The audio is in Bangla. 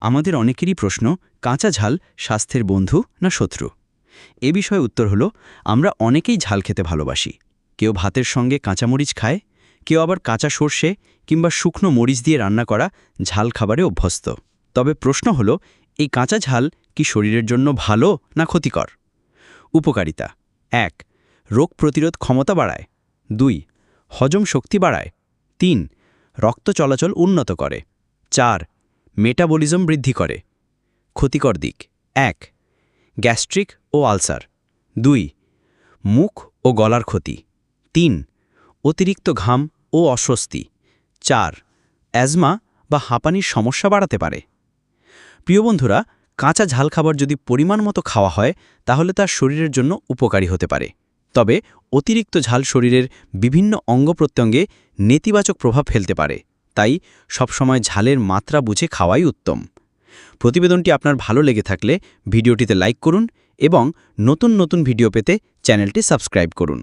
আমাদের অনেকেরই প্রশ্ন, কাঁচা ঝাল স্বাস্থ্যের বন্ধু না শত্রু? এ বিষয়ে উত্তর হলো, আমরা অনেকেই ঝাল খেতে ভালোবাসি। কেউ ভাতের সঙ্গে কাঁচামরিচ খায়, কেউ আবার কাঁচা সর্ষে কিংবা শুকনো মরিচ দিয়ে রান্না করা ঝাল খাবারে অভ্যস্ত। তবে প্রশ্ন হলো, এই কাঁচা ঝাল কি শরীরের জন্য ভালো না ক্ষতিকর? উপকারিতা: ১. রোগ প্রতিরোধ ক্ষমতা বাড়ায়। ২. হজম শক্তি বাড়ায়। ৩. রক্ত চলাচল উন্নত করে। ৪. মেটাবলিজম বৃদ্ধি করে। ক্ষতিকর দিক: ১. গ্যাস্ট্রিক ও আলসার। ২. মুখ ও গলার ক্ষতি। ৩. অতিরিক্ত ঘাম ও অস্বস্তি। ৪. অ্যাজমা বা হাঁপানির সমস্যা বাড়াতে পারে। প্রিয় বন্ধুরা, কাঁচা ঝাল খাবার যদি পরিমাণ মতো খাওয়া হয় তাহলে তা শরীরের জন্য উপকারী হতে পারে। তবে অতিরিক্ত ঝাল শরীরের বিভিন্ন অঙ্গ-প্রত্যঙ্গে নেতিবাচক প্রভাব ফেলতে পারে। তাই সবসময় ঝালের মাত্রা বুঝে খাওয়াই উত্তম। প্রতিবেদনটি আপনার ভালো লেগে থাকলে ভিডিওটিতে লাইক করুন এবং নতুন নতুন ভিডিও পেতে চ্যানেলটি সাবস্ক্রাইব করুন।